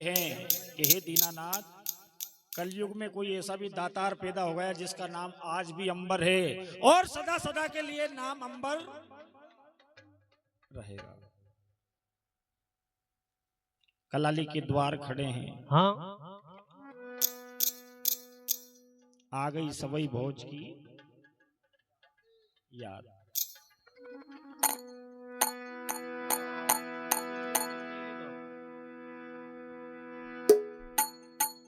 हैं कि हे दीनानाथ, कलयुग में कोई ऐसा भी दातार पैदा हो गया जिसका नाम आज भी अंबर है और सदा सदा के लिए नाम अंबर रहेगा। कलाली के द्वार खड़े हैं, हाँ आ गई सवई भोज की याद।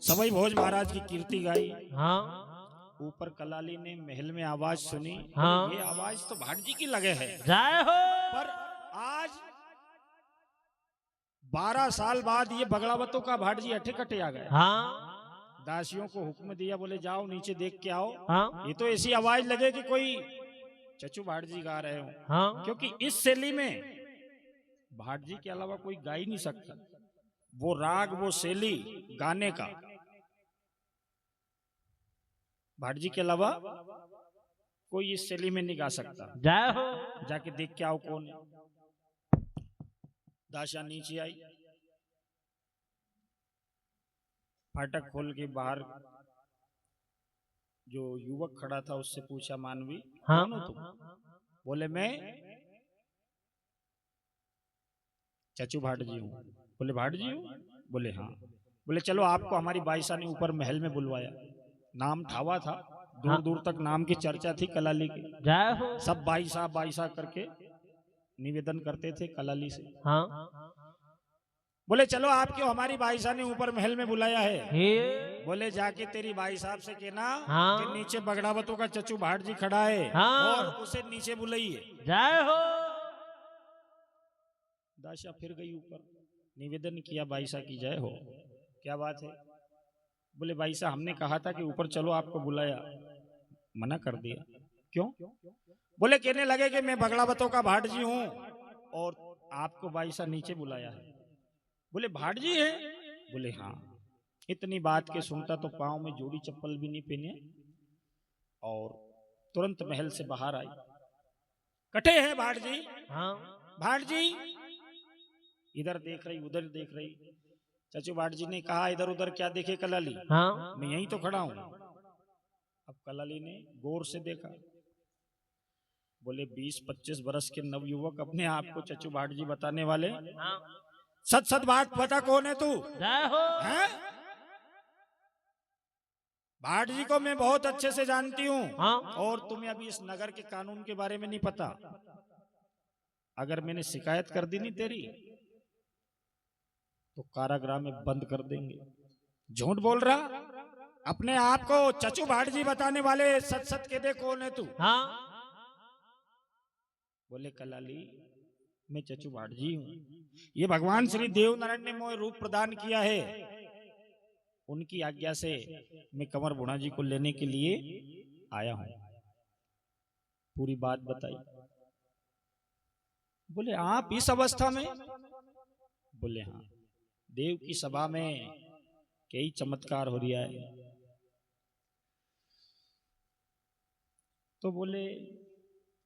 सवई भोज महाराज की कीर्ति गाई। हाँ ऊपर कलाली ने महल में आवाज सुनी। हाँ। ये आवाज तो भाट जी की लगे है, जय हो। पर आज 12 साल बाद ये बगड़ावतों का भाट जी अठे कटे आ गए। हाँ दासियों को हुक्म दिया, बोले जाओ नीचे देख के आओ। हाँ ये तो ऐसी आवाज लगे कि कोई चचू भाट जी गा रहे हो, हाँ। क्योंकि इस शैली में भाट जी के अलावा कोई गा ही नहीं सकता। वो राग, वो शैली गाने का भाट जी के अलावा कोई इस शैली में नहीं गा सकता। जय हो। जाके देख के आओ कौन है। दाशा नीचे आई, फाटक खोल के बाहर जो युवक खड़ा था उससे पूछा, मानवी हाँ कौन हो तुम? बोले मैं चचू भाट जी हूँ। बोले भाट जी हूँ? बोले हाँ। बोले चलो आपको हमारी बाईसा ने ऊपर महल में बुलवाया। नाम ठावा था, दूर दूर तक नाम की चर्चा थी कलाली की। जय हो। सब बाईसा बाईसा करके निवेदन करते थे कलाली से। हाँ बोले चलो आपको हमारी बाईसा ने ऊपर महल में बुलाया है। हे। बोले जाके तेरी भाई साहब से कहना हाँ। कि नीचे बगड़ावतों का चचू भाट जी खड़ा है हाँ। और उसे नीचे बुलाइए। जय हो। दाशा फिर गई ऊपर, निवेदन किया बाईसा की जय हो। क्या बात है? बोले बाईसा हमने कहा था कि ऊपर चलो आपको बुलाया, मना कर दिया। क्यों? बोले कहने लगे कि मैं बगड़ावतों का भाट जी हूँ और आपको बाईसा नीचे बुलाया है। बोले भाट जी है? बोले हाँ। इतनी बात के सुनता तो पांव में जोड़ी चप्पल भी नहीं पहने और तुरंत महल से बाहर आई। कटे हैं भाट जी? हाँ। भाट जी इधर देख रही उधर देख रही। चचू भाट जी ने कहा इधर उधर क्या देखे कलाली, हाँ। मैं यहीं तो खड़ा हूं। अब कलाली ने गौर से देखा। बोले 20-25 बरस के नवयुवक अपने आप को चचू भाट जी बताने वाले, हाँ। सच सच बात पता कौन है तू? जय हो। हैं? भाट जी को मैं बहुत अच्छे से जानती हूँ हाँ। और तुम्हें अभी इस नगर के कानून के बारे में नहीं पता। अगर मैंने शिकायत कर दी नहीं तेरी तो कारागृह में बंद कर देंगे। झूठ बोल रहा? अपने आप को चचू भाट जी बताने वाले सच सच के दे कौन है तू? हाँ। बोले कलाली मैं चचू भाट जी हूँ। ये भगवान श्री देव नारायण ने मोह रूप प्रदान किया है, उनकी आज्ञा से मैं कंवर बुढ़ा जी को लेने के लिए आया हूं। पूरी बात बताई। बोले आप इस अवस्था में? बोले हाँ। देव की सभा में कई चमत्कार हो रहा है। तो बोले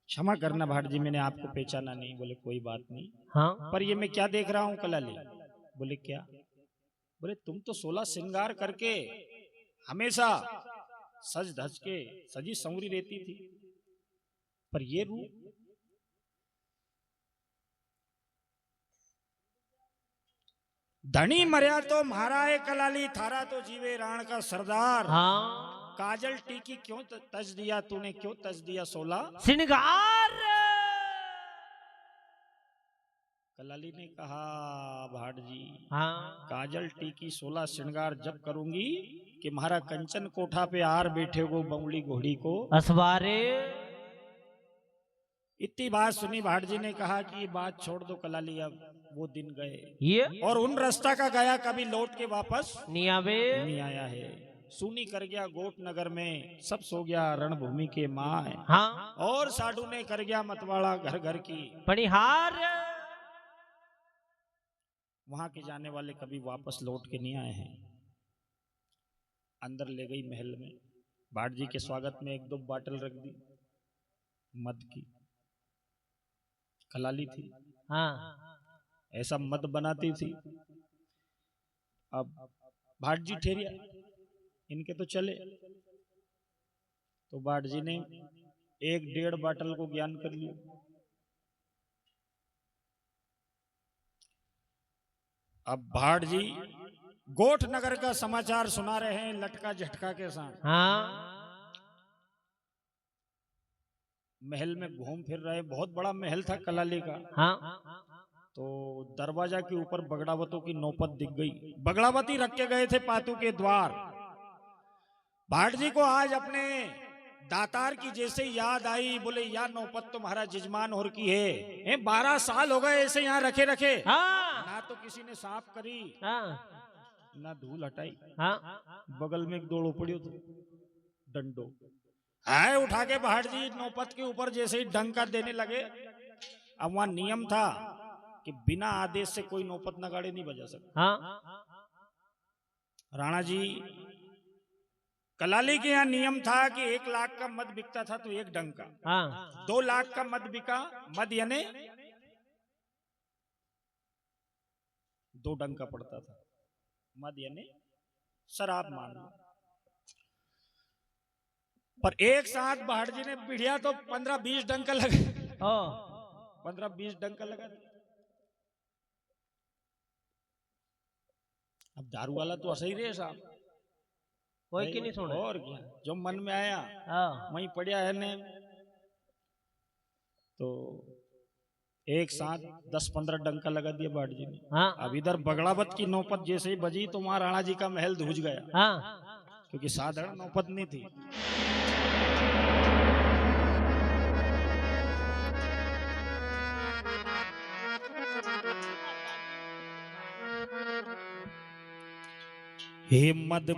क्षमा करना भाट जी, मैंने आपको पहचाना नहीं। बोले कोई बात नहीं। हाँ। पर ये मैं क्या देख रहा हूं कलाली? बोले क्या? बोले तुम तो 16 श्रृंगार करके हमेशा सज धज के सजी संवरी रहती थी, पर ये रूप? धनी मर्या तो महाराय कलाली, थारा तो जीवे राण का सरदार। हाँ। काजल टीकी क्यों तज दिया तूने, क्यों तज दिया 16 श्रृंगार। कलाली ने कहा भाट जी हाँ। काजल टीकी 16 श्रृंगार जब करूंगी कि महारा कंचन कोठा पे आर बैठे वो बंगली घोड़ी को असवारे। इतनी बात सुनी। भाट जी ने कहा कि ये बात छोड़ दो कलाली, अब वो दिन गए ये और उन रास्ता का गया कभी लौट के वापस नियावे। नहीं आया है। सुनी कर गया गोट नगर में, सब सो गया रणभूमि के माए। हाँ। और साधु ने कर गया मतवाड़ा घर घर की। पनिहार। वहां के जाने वाले कभी वापस लौट के नहीं आए हैं। अंदर ले गई महल में, भाट जी के स्वागत में 1-2 बाटल रख दी मद की। कलाली थी, हाँ। ऐसा मद बनाती थी अब भाट जी ठहरिया, इनके तो चले। तो भाट जी ने 1-1.5 बाटल को ज्ञान कर लिया। अब भाट जी गोठ नगर का समाचार सुना रहे हैं लटका झटका के साथ। हाँ महल में घूम फिर रहे, बहुत बड़ा महल था कलाली का। हाँ तो दरवाजा के ऊपर बगड़ावतों की नौपत दिख गई। बगड़ावती रख के गए थे पातू के द्वार। भाट जी को आज अपने दातार की जैसे याद आई, बोले या नौपत तुम्हारा जजमान और की है 12 साल हो गए ऐसे यहाँ रखे रखे। हाँ ना तो किसी ने साफ करी, हाँ ना धूल हटाई। हाँ बगल में एक दौड़ो पड़ियो तो डंडो आए उठा के भाट जी नौपत के ऊपर जैसे ही डंका देने लगे। अब वहां नियम था कि बिना आदेश से कोई नौपत नगाड़े नहीं बजा सकता। हाँ राणा जी कलाली के यहाँ नियम था कि 1 लाख का मद बिकता था तो 1 डंका, हाँ 2 लाख का मद बिका, मद यानी 2 डंका पड़ता था। मद यानी शराब मान लो। पर एक साथ भाट जी ने पीढ़िया तो 15-20 डंका लगे। 15-20 डंका लगा। अब दारू वाला तो ऐसा ही रहे साहब, कोई की नहीं सुने। और क्या, जो मन में आया हाँ वहीं पढ़िया है ने। तो एक साथ 10-15 डंका लगा दिया भाट जी ने। हाँ अब इधर बगड़ावत की नौपत जैसे ही बजी तो वहां राणा जी का महल धूज गया, हाँ क्योंकि साधारण नौपत नहीं थी। हे मद